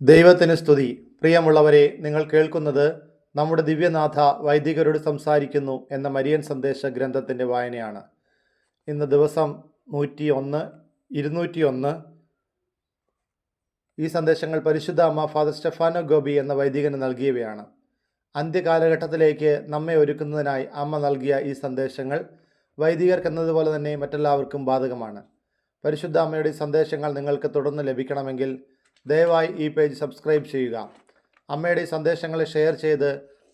ദൈവത്തിന് സ്തുതി. പ്രിയമുള്ളവരെ, നിങ്ങൾ കേൾക്കുന്നത് നമ്മുടെ ദിവ്യനാഥ വൈദികരോട് സംസാരിക്കുന്നു എന്ന മരിയൻ സന്ദേശ ഗ്രന്ഥത്തിൻ്റെ വായനയാണ്. ഇന്ന് ദിവസം 101, 201. ഈ സന്ദേശങ്ങൾ പരിശുദ്ധ അമ്മ ഫാദർ സ്റ്റെഫാനോ ഗോബി എന്ന വൈദികന് നൽകിയവയാണ്. അന്ത്യകാലഘട്ടത്തിലേക്ക് നമ്മെ ഒരുക്കുന്നതിനായി അമ്മ നൽകിയ ഈ സന്ദേശങ്ങൾ വൈദികർക്കെന്നതുപോലെ തന്നെ മറ്റെല്ലാവർക്കും ബാധകമാണ്. പരിശുദ്ധ അമ്മയുടെ സന്ദേശങ്ങൾ നിങ്ങൾക്ക് തുടർന്ന് ലഭിക്കണമെങ്കിൽ ദയവായി ഈ പേജ് സബ്സ്ക്രൈബ് ചെയ്യുക. അമ്മയുടെ സന്ദേശങ്ങളെ ഷെയർ ചെയ്ത്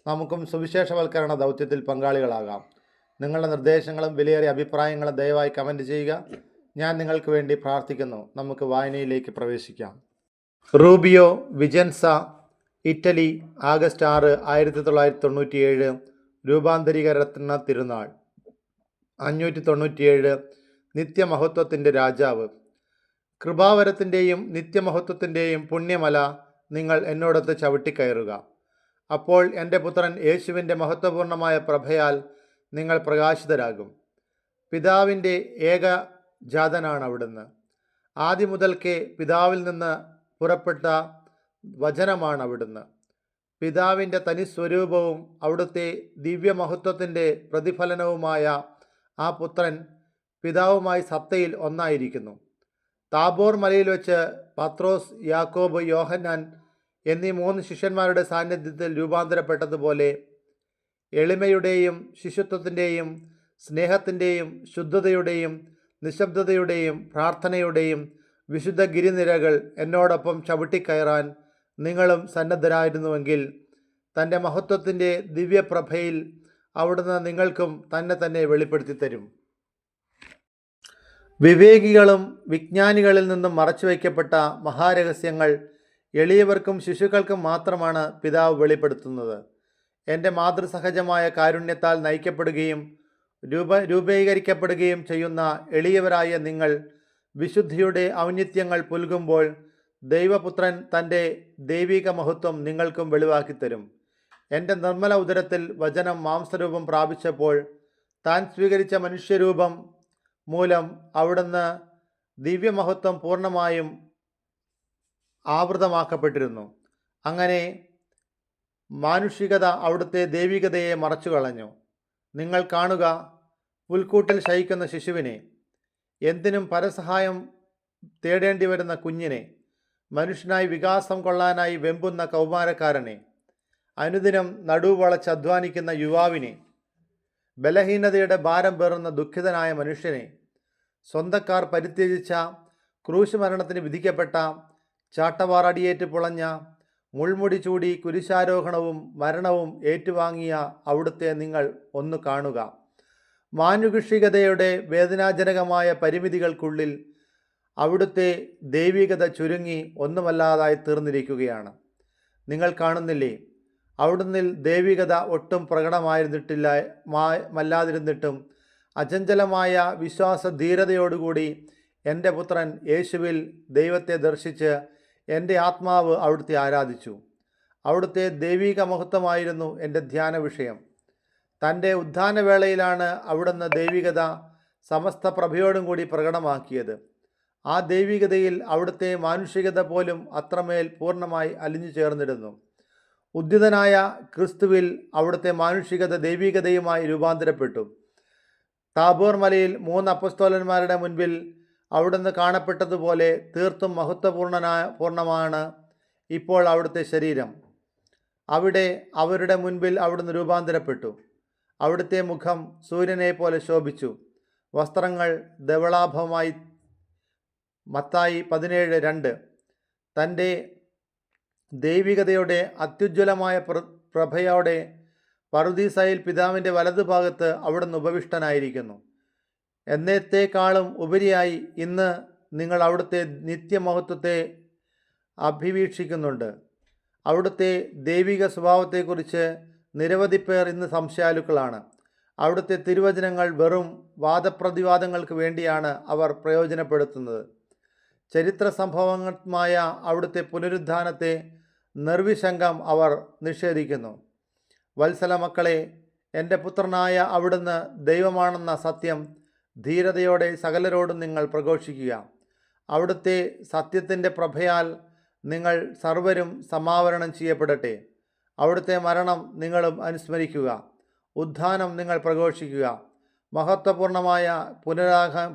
നമുക്കും സുവിശേഷവൽക്കരണ ദൗത്യത്തിൽ പങ്കാളികളാകാം. നിങ്ങളുടെ നിർദ്ദേശങ്ങളും വിലയേറിയ അഭിപ്രായങ്ങളും ദയവായി കമൻറ്റ് ചെയ്യുക. ഞാൻ നിങ്ങൾക്ക് വേണ്ടി പ്രാർത്ഥിക്കുന്നു. നമുക്ക് വായനയിലേക്ക് പ്രവേശിക്കാം. Rubbio Vicenza, Italy, August 6, 1997. രൂപാന്തരീകരണ തിരുനാൾ 597. നിത്യമഹത്വത്തിൻ്റെ രാജാവ്. കൃപാവരത്തിൻ്റെയും നിത്യമഹത്വത്തിൻ്റെയും പുണ്യമല നിങ്ങൾ എന്നോടൊത്ത് ചവിട്ടിക്കയറുക. അപ്പോൾ എൻ്റെ പുത്രൻ യേശുവിൻ്റെ മഹത്വപൂർണമായ പ്രഭയാൽ നിങ്ങൾ പ്രകാശിതരാകും. പിതാവിൻ്റെ ഏകജാതനാണ് അവിടുന്ന്. ആദ്യം മുതൽക്കേ പിതാവിൽ നിന്ന് പുറപ്പെട്ട വചനമാണ് അവിടുന്ന്. പിതാവിൻ്റെ തനിസ്വരൂപവും അവിടുത്തെ ദിവ്യമഹത്വത്തിൻ്റെ പ്രതിഫലനവുമായ ആ പുത്രൻ പിതാവുമായി സത്തയിൽ ഒന്നായിരിക്കുന്നു. താബോർ മലയിൽ വെച്ച് പത്രോസ്, യാക്കോബ്, യോഹന്നാൻ എന്നീ 3 ശിഷ്യന്മാരുടെ സാന്നിധ്യത്തിൽ രൂപാന്തരപ്പെട്ടതുപോലെ എളിമയുടെയും ശിശുത്വത്തിൻ്റെയും സ്നേഹത്തിൻ്റെയും ശുദ്ധതയുടെയും നിശബ്ദതയുടെയും പ്രാർത്ഥനയുടെയും വിശുദ്ധ ഗിരിനിരകൾ എന്നോടൊപ്പം ചവിട്ടിക്കയറാൻ നിങ്ങളും സന്നദ്ധരായിരുന്നുവെങ്കിൽ തൻ്റെ മഹത്വത്തിൻ്റെ ദിവ്യപ്രഭയിൽ അവിടുന്ന് നിങ്ങൾക്കും തന്നെ വെളിപ്പെടുത്തി തരും. വിവേകികളും വിജ്ഞാനികളിൽ നിന്നും മറച്ചുവയ്ക്കപ്പെട്ട മഹാരഹസ്യങ്ങൾ എളിയവർക്കും ശിശുക്കൾക്കും മാത്രമാണ് പിതാവ് വെളിപ്പെടുത്തുന്നത്. എൻ്റെ മാതൃസഹജമായ കാരുണ്യത്താൽ നയിക്കപ്പെടുകയും രൂപീകരിക്കപ്പെടുകയും ചെയ്യുന്ന എളിയവരായ നിങ്ങൾ വിശുദ്ധിയുടെ ഔന്നിത്യങ്ങൾ പുൽകുമ്പോൾ ദൈവപുത്രൻ തൻ്റെ ദൈവിക മഹത്വം നിങ്ങൾക്കും വെളിവാക്കിത്തരും. എൻ്റെ നിർമ്മല ഉദരത്തിൽ വചനം മാംസരൂപം പ്രാപിച്ചപ്പോൾ താൻ സ്വീകരിച്ച മനുഷ്യരൂപം മൂലം അവിടുന്ന് ദിവ്യമഹത്വം പൂർണ്ണമായും ആവൃതമാക്കപ്പെട്ടിരുന്നു. അങ്ങനെ മാനുഷികത അവിടുത്തെ ദൈവികതയെ മറച്ചു കളഞ്ഞു. നിങ്ങൾ കാണുക, പുൽക്കൂട്ടിൽ ശയിക്കുന്ന ശിശുവിനെ, എന്തിനും പരസഹായം തേടേണ്ടി വരുന്ന കുഞ്ഞിനെ, മനുഷ്യനായി വികാസം കൊള്ളാനായി വെമ്പുന്ന കൗമാരക്കാരനെ, അനുദിനം നടുവളച്ച് അധ്വാനിക്കുന്ന യുവാവിനെ, ബലഹീനതയുടെ ഭാരം പേറുന്ന ദുഃഖിതനായ മനുഷ്യനെ, സ്വന്തക്കാർ പരിത്യജിച്ച ക്രൂശ് മരണത്തിന് വിധിക്കപ്പെട്ട ചാട്ടവാറടിയേറ്റ് പുളഞ്ഞ മുൾമുടി ചൂടി കുരിശാരോഹണവും മരണവും ഏറ്റുവാങ്ങിയ അവിടുത്തെ നിങ്ങൾ ഒന്ന് കാണുക. മാനുഷികതയുടെ വേദനാജനകമായ പരിമിതികൾക്കുള്ളിൽ അവിടുത്തെ ദൈവികത ചുരുങ്ങി ഒന്നുമല്ലാതായി തീർന്നിരിക്കുകയാണ്. നിങ്ങൾ കാണുന്നില്ലേ, അവിടുന്ന് ദൈവികത ഒട്ടും പ്രകടമായിരുന്നിട്ടില്ലാതിരുന്നിട്ടും അചഞ്ചലമായ വിശ്വാസ ധീരതയോടുകൂടി എൻ്റെ പുത്രൻ യേശുവിൽ ദൈവത്തെ ദർശിച്ച് എൻ്റെ ആത്മാവ് അവിടുത്തെ ആരാധിച്ചു. അവിടുത്തെ ദൈവിക മഹത്വമായിരുന്നു എൻ്റെ ധ്യാന വിഷയം. തൻ്റെ ഉത്ഥാനവേളയിലാണ് അവിടുന്ന് ദൈവികത സമസ്ത പ്രഭയോടും കൂടി പ്രകടമാക്കിയത്. ആ ദൈവികതയിൽ അവിടുത്തെ മാനുഷികത പോലും അത്രമേൽ പൂർണ്ണമായി അലിഞ്ഞു ചേർന്നിരുന്നു. ഉദ്ധിതനായ ക്രിസ്തുവിൽ അവിടുത്തെ മാനുഷികത ദൈവികതയുമായി രൂപാന്തരപ്പെട്ടു. താബോർ മലയിൽ 3 അപ്പസ്തോലന്മാരുടെ മുൻപിൽ അവിടുന്ന് കാണപ്പെട്ടതുപോലെ തീർത്തും പൂർണ്ണമാണ് ഇപ്പോൾ അവിടുത്തെ ശരീരം. അവിടെ അവരുടെ മുൻപിൽ അവിടുന്ന് രൂപാന്തരപ്പെട്ടു. അവിടുത്തെ മുഖം സൂര്യനെ പോലെ ശോഭിച്ചു. വസ്ത്രങ്ങൾ ധവളാഭമായി. മത്തായി 17:2. തൻ്റെ ദൈവികതയുടെ അത്യുജ്വലമായ പ്രഭയോടെ പറുദീസയിൽ പിതാവിൻ്റെ വലതുഭാഗത്ത് അവിടുന്ന് ഉപവിഷ്ടനായിരിക്കുന്നു. എന്നത്തേക്കാളും ഉപരിയായി ഇന്ന് നിങ്ങൾ അവിടുത്തെ നിത്യമഹത്വത്തെ അഭിവീക്ഷിക്കുന്നുണ്ട്. അവിടുത്തെ ദൈവിക സ്വഭാവത്തെക്കുറിച്ച് നിരവധി പേർ ഇന്ന് സംശയാലുക്കളാണ്. അവിടുത്തെ തിരുവചനങ്ങൾ വെറും വാദപ്രതിവാദങ്ങൾക്ക് വേണ്ടിയാണ് അവർ പ്രയോജനപ്പെടുത്തുന്നത്. ചരിത്ര സംഭവമായ അവിടുത്തെ പുനരുദ്ധാനത്തെ നിർവിശങ്കം അവർ നിഷേധിക്കുന്നു. വത്സല മക്കളെ, എൻ്റെ പുത്രനായ അവിടുന്ന് ദൈവമാണെന്ന സത്യം ധീരതയോടെ സകലരോടും നിങ്ങൾ പ്രഘോഷിക്കുക. അവിടുത്തെ സത്യത്തിൻ്റെ പ്രഭയാൽ നിങ്ങൾ സർവരും സമാവരണം ചെയ്യപ്പെടട്ടെ. അവിടുത്തെ മരണം നിങ്ങളും അനുസ്മരിക്കുക. ഉത്ഥാനം നിങ്ങൾ പ്രഘോഷിക്കുക. മഹത്വപൂർണമായ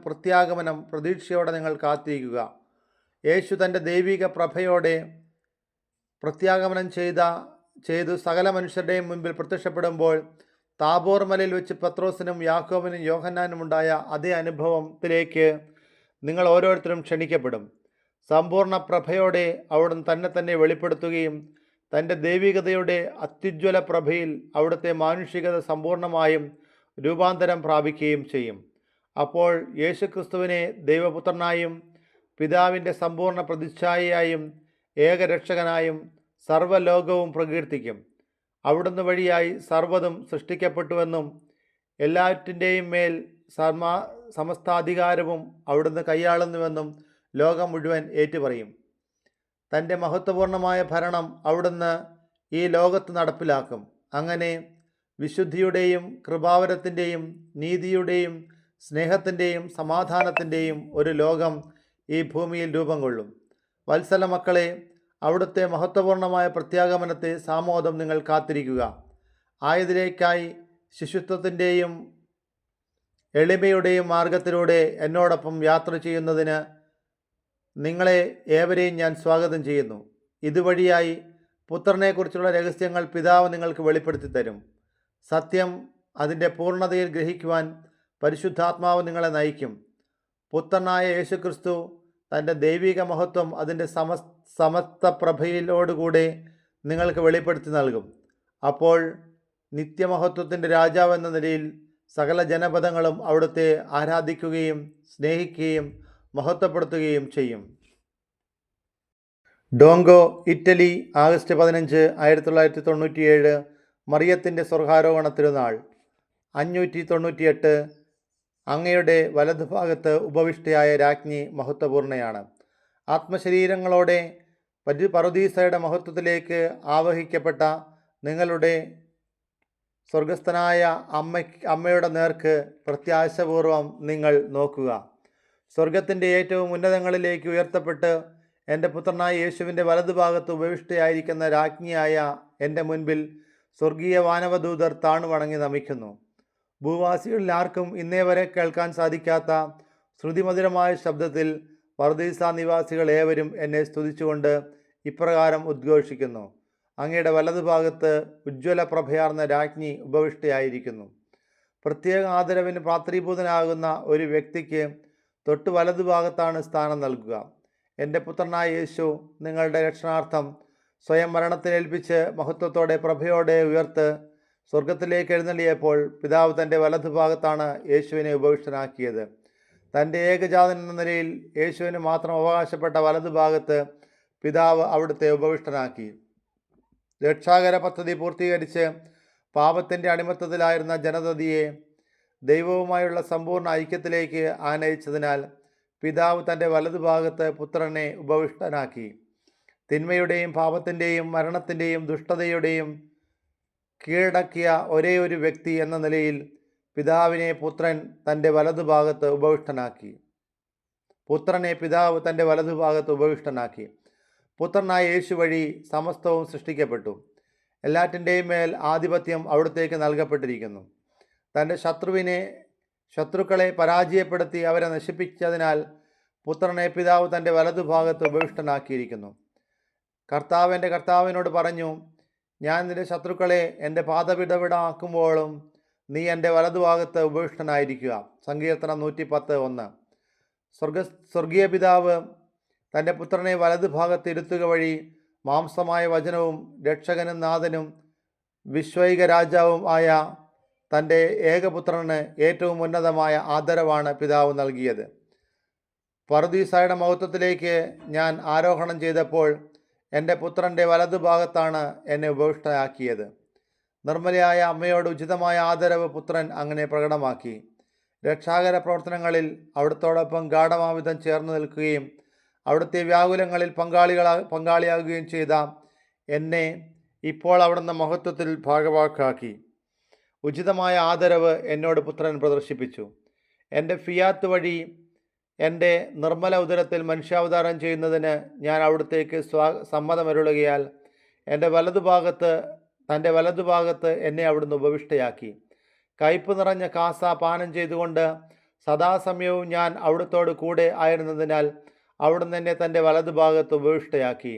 പ്രത്യാഗമനം പ്രതീക്ഷയോടെ നിങ്ങൾ കാത്തിരിക്കുക. യേശു തൻ്റെ ദൈവിക പ്രഭയോടെ പ്രത്യാഗമനം ചെയ്തു സകല മനുഷ്യരുടെയും മുൻപിൽ പ്രത്യക്ഷപ്പെടുമ്പോൾ താബോർ മലയിൽ വെച്ച് പത്രോസിനും യാക്കോബിനും യോഹന്നാനും ഉണ്ടായ അതേ അനുഭവത്തിലേക്ക് നിങ്ങൾ ഓരോരുത്തരും ക്ഷണിക്കപ്പെടും. സമ്പൂർണ്ണ പ്രഭയോടെ അവിടുന്ന് തന്നെ വെളിപ്പെടുത്തുകയും തൻ്റെ ദൈവികതയുടെ അത്യുജ്വല പ്രഭയിൽ അവിടുത്തെ മാനുഷികത സമ്പൂർണ്ണമായും രൂപാന്തരം പ്രാപിക്കുകയും ചെയ്യും. അപ്പോൾ യേശുക്രിസ്തുവിനെ ദൈവപുത്രനായും പിതാവിൻ്റെ സമ്പൂർണ്ണ പ്രതിച്ഛായയായും ഏകരക്ഷകനായും സർവ്വലോകവും പ്രകീർത്തിക്കും. അവിടുന്ന് വഴിയായി സർവ്വതും സൃഷ്ടിക്കപ്പെട്ടുവെന്നും എല്ലാറ്റിൻ്റെയും മേൽ സമസ്താധികാരവും അവിടുന്ന് കൈയാളുന്നുവെന്നും ലോകം മുഴുവൻ ഏറ്റുപറയും. തൻ്റെ മഹത്വപൂർണമായ ഭരണം അവിടുന്ന് ഈ ലോകത്ത് നടപ്പിലാക്കും. അങ്ങനെ വിശുദ്ധിയുടെയും കൃപാവരത്തിൻ്റെയും നീതിയുടെയും സ്നേഹത്തിൻ്റെയും സമാധാനത്തിൻ്റെയും ഒരു ലോകം ഈ ഭൂമിയിൽ രൂപം കൊള്ളും. വത്സല മക്കളെ, അവിടുത്തെ മഹത്വപൂർണമായ പ്രത്യാഗമനത്തെ സാമോദം നിങ്ങൾ കാത്തിരിക്കുക. ആയതിലേക്കായി ശിശുത്വത്തിൻ്റെയും എളിമയുടെയും മാർഗത്തിലൂടെ എന്നോടൊപ്പം യാത്ര ചെയ്യുന്നതിന് നിങ്ങളെ ഏവരെയും ഞാൻ സ്വാഗതം ചെയ്യുന്നു. ഇതുവഴിയായി പുത്രനെക്കുറിച്ചുള്ള രഹസ്യങ്ങൾ പിതാവ് നിങ്ങൾക്ക് വെളിപ്പെടുത്തി തരും. സത്യം അതിൻ്റെ പൂർണ്ണതയിൽ ഗ്രഹിക്കുവാൻ പരിശുദ്ധാത്മാവ് നിങ്ങളെ നയിക്കും. പുത്രനായ യേശുക്രിസ്തു തൻ്റെ ദൈവിക മഹത്വം അതിൻ്റെ സമസ്ത പ്രഭയിലോടുകൂടെ നിങ്ങൾക്ക് വെളിപ്പെടുത്തി നൽകും. അപ്പോൾ നിത്യമഹത്വത്തിൻ്റെ രാജാവ് എന്ന നിലയിൽ സകല ജനപദങ്ങളും അവിടുത്തെ ആരാധിക്കുകയും സ്നേഹിക്കുകയും മഹത്വപ്പെടുത്തുകയും ചെയ്യും. ഡോങ്കോ, ഇറ്റലി, ആഗസ്റ്റ് 15, 1997. മറിയത്തിൻ്റെ സ്വർഗാരോഹണ തിരുനാൾ. 598. അങ്ങയുടെ വലതുഭാഗത്ത് ഉപവിഷ്ടയായ രാജ്ഞി മഹത്വപൂർണയാണ്. ആത്മശരീരങ്ങളോടെ പറുദീസയുടെ മഹത്വത്തിലേക്ക് ആവഹിക്കപ്പെട്ട നിങ്ങളുടെ സ്വർഗസ്ഥനായ അമ്മയുടെ നേർക്ക് പ്രത്യാശപൂർവം നിങ്ങൾ നോക്കുക. സ്വർഗത്തിൻ്റെ ഏറ്റവും ഉന്നതങ്ങളിലേക്ക് ഉയർത്തപ്പെട്ട് എൻ്റെ പുത്രനായ യേശുവിൻ്റെ വലതുഭാഗത്ത് ഉപവിഷ്ടയായിരിക്കുന്ന രാജ്ഞിയായ എൻ്റെ മുൻപിൽ സ്വർഗീയ വാനവദൂതർ താണുവണങ്ങി നമിക്കുന്നു. ഭൂവാസികളിൽ ആർക്കും ഇന്നേ വരെ കേൾക്കാൻ സാധിക്കാത്ത ശ്രുതിമധുരമായ ശബ്ദത്തിൽ പറുദീസ നിവാസികൾ ഏവരും എന്നെ സ്തുതിച്ചുകൊണ്ട് ഇപ്രകാരം ഉദ്ഘോഷിക്കുന്നു: അങ്ങയുടെ വലതുഭാഗത്ത് ഉജ്ജ്വല പ്രഭയാർന്ന രാജ്ഞി ഉപവിഷ്ടയായിരിക്കുന്നു. പ്രത്യേക ആദരവിന് പാത്രീഭൂതനാകുന്ന ഒരു വ്യക്തിക്ക് തൊട്ട് വലതുഭാഗത്താണ് സ്ഥാനം നൽകുക. എൻ്റെ പുത്രനായ യേശു നിങ്ങളുടെ രക്ഷണാർത്ഥം സ്വയം മരണത്തിലേൽപ്പിച്ച് മഹത്വത്തോടെ പ്രഭയോടെ ഉയർത്ത് സ്വർഗത്തിലേക്ക് എഴുന്നള്ളിയപ്പോൾ പിതാവ് തൻ്റെ വലതുഭാഗത്താണ് യേശുവിനെ ഉപവിഷ്ടനാക്കിയത്. തൻ്റെ ഏകജാതൻ എന്ന നിലയിൽ യേശുവിന് മാത്രം അവകാശപ്പെട്ട വലതുഭാഗത്ത് പിതാവ് അവിടുത്തെ ഉപവിഷ്ടനാക്കി. രക്ഷാകര പദ്ധതി പൂർത്തീകരിച്ച് പാപത്തിൻ്റെ അടിമത്തത്തിലായിരുന്ന ജനതയെ ദൈവവുമായുള്ള സമ്പൂർണ്ണ ഐക്യത്തിലേക്ക് ആനയിച്ചതിനാൽ പിതാവ് തൻ്റെ വലതുഭാഗത്ത് പുത്രനെ ഉപവിഷ്ടനാക്കി. തിന്മയുടെയും പാപത്തിൻ്റെയും മരണത്തിൻ്റെയും ദുഷ്ടതയുടെയും കീഴടക്കിയ ഒരേ ഒരു വ്യക്തി എന്ന നിലയിൽ പിതാവിനെ പുത്രൻ തൻ്റെ വലതുഭാഗത്ത് ഉപവിഷ്ടനാക്കി. പുത്രനായ യേശു വഴി സമസ്തവും സൃഷ്ടിക്കപ്പെട്ടു. എല്ലാറ്റിൻ്റെയും മേൽ ആധിപത്യം അവിടുത്തേക്ക് നൽകപ്പെട്ടിരിക്കുന്നു. തൻ്റെ ശത്രുക്കളെ പരാജയപ്പെടുത്തി അവരെ നശിപ്പിച്ചതിനാൽ പുത്രനെ പിതാവ് തൻ്റെ വലതുഭാഗത്ത് ഉപവിഷ്ടനാക്കിയിരിക്കുന്നു. എൻ്റെ കർത്താവിനോട് പറഞ്ഞു: ഞാൻ നിന്റെ ശത്രുക്കളെ എൻ്റെ പാദപിടവിടാക്കുമ്പോഴും നീ എൻ്റെ വലതുഭാഗത്ത് ഉപവിഷ്ടനായിരിക്കുക. സങ്കീർത്തനം 110:1. സ്വർഗീയ പിതാവ് തൻ്റെ പുത്രനെ വലതുഭാഗത്ത് ഇരുത്തുക വഴി മാംസമായ വചനവും രക്ഷകനും നാഥനും വിശ്വൈക രാജാവും ആയ തൻ്റെ ഏകപുത്രന് ഏറ്റവും ഉന്നതമായ ആദരവാണ് പിതാവ് നൽകിയത്. പറുദീസായുടെ മഹത്വത്തിലേക്ക് ഞാൻ ആരോഹണം ചെയ്തപ്പോൾ എൻ്റെ പുത്രൻ്റെ വലതുഭാഗത്താണ് എന്നെ ഉപവിഷ്ടയാക്കിയത്. നിർമ്മലയായ അമ്മയോട് ഉചിതമായ ആദരവ് പുത്രൻ അങ്ങനെ പ്രകടമാക്കി. രക്ഷാകര പ്രവർത്തനങ്ങളിൽ അവിടുത്തോടൊപ്പം ഗാഠമാവിധം ചേർന്ന് നിൽക്കുകയും അവിടുത്തെ വ്യാകുലങ്ങളിൽ പങ്കാളിയാകുകയും ചെയ്ത എന്നെ ഇപ്പോൾ അവിടുന്ന് മഹത്വത്തിൽ ഭാഗവാക്കാക്കി. ഉചിതമായ ആദരവ് എന്നോട് പുത്രൻ പ്രദർശിപ്പിച്ചു. എൻ്റെ ഫിയാത്ത് വഴി എൻ്റെ നിർമ്മല ഉദരത്തിൽ മനുഷ്യാവതാരം ചെയ്യുന്നതിന് ഞാൻ അവിടുത്തേക്ക് സമ്മതമരുളുകയാൽ തൻ്റെ വലതുഭാഗത്ത് എന്നെ അവിടുന്ന് ഉപവിഷ്ടയാക്കി. കയ്പ് നിറഞ്ഞ കാസ പാനം ചെയ്തുകൊണ്ട് സദാസമയവും ഞാൻ അവിടുത്തോട് കൂടെ ആയിരുന്നതിനാൽ അവിടുന്ന് എന്നെ തൻ്റെ വലതുഭാഗത്ത് ഉപവിഷ്ടയാക്കി.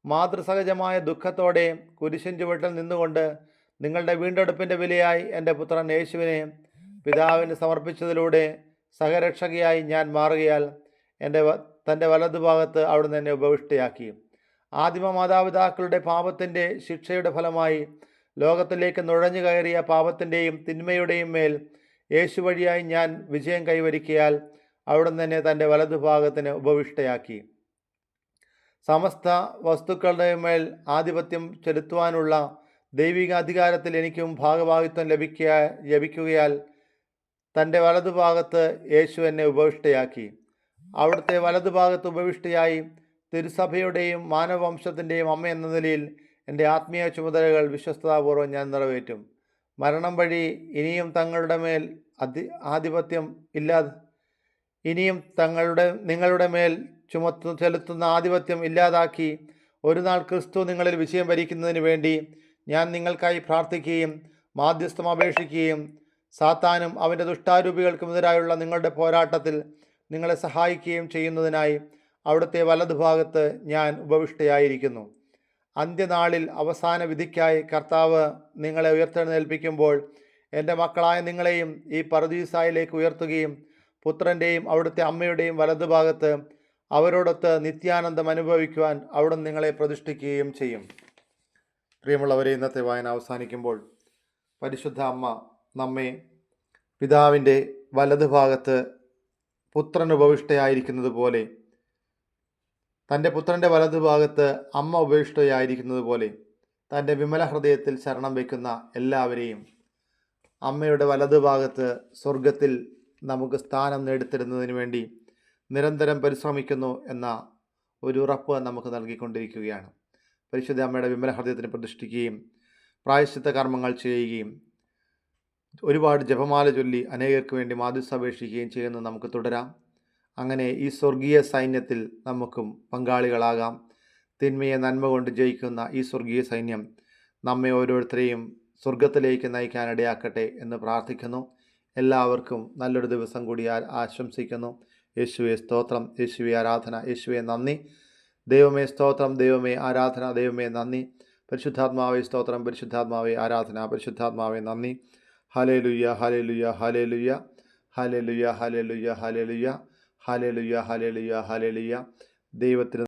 മാതൃസഹജമായ ദുഃഖത്തോടെ കുരിശിൻ ചുവട്ടിൽ നിന്നുകൊണ്ട് നിങ്ങളുടെ വീണ്ടെടുപ്പിൻ്റെ വിലയായി എൻ്റെ പുത്രൻ യേശുവിനെ പിതാവിന് സമർപ്പിച്ചതിലൂടെ സഹരക്ഷകയായി ഞാൻ മാറുകയാൽ തൻ്റെ വലതുഭാഗത്ത് അവിടുന്ന് എന്നെ ഉപവിഷ്ടയാക്കി. ആദിമ മാതാപിതാക്കളുടെ പാപത്തിൻ്റെ ശിക്ഷയുടെ ഫലമായി ലോകത്തിലേക്ക് നുഴഞ്ഞു കയറിയ പാപത്തിൻ്റെയും തിന്മയുടെയും മേൽ യേശു വഴിയായി ഞാൻ വിജയം കൈവരിക്കയാൽ അവിടുന്ന് എന്നെ തൻ്റെ വലതുഭാഗത്തിന് ഉപവിഷ്ടയാക്കി. സമസ്ത വസ്തുക്കളുടെ മേൽ ആധിപത്യം ചെലുത്തുവാനുള്ള ദൈവിക അധികാരത്തിൽ എനിക്കും ഭാഗഭാഗിത്വം ലഭിക്കുകയാൽ തൻ്റെ വലതുഭാഗത്ത് യേശു എന്നെ ഉപവിഷ്ടയാക്കി. അവിടുത്തെ വലതുഭാഗത്ത് ഉപവിഷ്ടയായി തിരുസഭയുടെയും മാനവവംശത്തിൻ്റെയും അമ്മ എന്ന നിലയിൽ എൻ്റെ ആത്മീയ ചുമതലകൾ വിശ്വസ്തതാപൂർവ്വം ഞാൻ നിറവേറ്റും. മരണം വഴി ഇനിയും നിങ്ങളുടെ മേൽ ചെലുത്തുന്ന ആധിപത്യം ഇല്ലാതാക്കി ഒരു നാൾ ക്രിസ്തു നിങ്ങളിൽ വിജയം ഭരിക്കുന്നതിന് വേണ്ടി ഞാൻ നിങ്ങൾക്കായി പ്രാർത്ഥിക്കുകയും മാധ്യസ്ഥം അപേക്ഷിക്കുകയും സാത്താനും അവൻ്റെ ദുഷ്ടാരൂപികൾക്കുമെതിരായുള്ള നിങ്ങളുടെ പോരാട്ടത്തിൽ നിങ്ങളെ സഹായിക്കുകയും ചെയ്യുന്നതിനായി അവിടുത്തെ വലതുഭാഗത്ത് ഞാൻ ഉപവിഷ്ടയായിരിക്കുന്നു. അന്ത്യനാളിൽ അവസാന വിധിക്കായി കർത്താവ് നിങ്ങളെ ഉയർത്തെഴുന്നേൽപ്പിക്കുമ്പോൾ എൻ്റെ മക്കളായ നിങ്ങളെയും ഈ പറുദീസായിലേക്ക് ഉയർത്തുകയും പുത്രൻ്റെയും അവിടുത്തെ അമ്മയുടെയും വലതുഭാഗത്ത് അവരോടൊത്ത് നിത്യാനന്ദം അനുഭവിക്കുവാൻ അവിടുന്ന് നിങ്ങളെ പ്രതിഷ്ഠിക്കുകയും ചെയ്യും. പ്രിയമുള്ളവരെ, ഇന്നത്തെ വായന അവസാനിക്കുമ്പോൾ പരിശുദ്ധ അമ്മ നമ്മെ പിതാവിൻ്റെ വലതുഭാഗത്ത് പുത്രൻ ഉപവിഷ്ടയായിരിക്കുന്നത് പോലെ, തൻ്റെ പുത്രൻ്റെ വലതുഭാഗത്ത് അമ്മ ഉപവിഷ്ടയായിരിക്കുന്നത് പോലെ തൻ്റെ വിമല ഹൃദയത്തിൽ ശരണം വയ്ക്കുന്ന എല്ലാവരെയും അമ്മയുടെ വലതുഭാഗത്ത് സ്വർഗത്തിൽ നമുക്ക് സ്ഥാനം നേടിത്തരുന്നതിന് വേണ്ടി നിരന്തരം പരിശ്രമിക്കുന്നു എന്ന ഒരു ഉറപ്പ് നമുക്ക് നൽകിക്കൊണ്ടിരിക്കുകയാണ്. പരിശുദ്ധ അമ്മയുടെ വിമല ഹൃദയത്തിന് പ്രതിഷ്ഠിക്കുകയും പ്രായശ്ചിത്ത കർമ്മങ്ങൾ ചെയ്യുകയും ഒരുപാട് ജപമാല ചൊല്ലി അനേകർക്ക് വേണ്ടി മാധ്യസ്ഥം അപേക്ഷിക്കുകയും ചെയ്യുന്നത് നമുക്ക് തുടരാം. അങ്ങനെ ഈ സ്വർഗീയ സൈന്യത്തിൽ നമുക്കും പങ്കാളികളാകാം. തിന്മയെ നന്മ കൊണ്ട് ജയിക്കുന്ന ഈ സ്വർഗീയ സൈന്യം നമ്മെ ഓരോരുത്തരെയും സ്വർഗത്തിലേക്ക് നയിക്കാനിടയാക്കട്ടെ എന്ന് പ്രാർത്ഥിക്കുന്നു. എല്ലാവർക്കും നല്ലൊരു ദിവസം കൂടി ആശംസിക്കുന്നു. യേശുവെ സ്തോത്രം, യേശുവെ ആരാധന, യേശുവെ നന്ദി. ദൈവമേ സ്തോത്രം, ദൈവമേ ആരാധന, ദൈവമേ നന്ദി. പരിശുദ്ധാത്മാവേ സ്തോത്രം, പരിശുദ്ധാത്മാവേ ആരാധന, പരിശുദ്ധാത്മാവേ നന്ദി. Hallelujah, hallelujah, hallelujah, hallelujah, hallelujah, hallelujah, hallelujah, hallelujah, hallelujah. ദൈവത്തിന്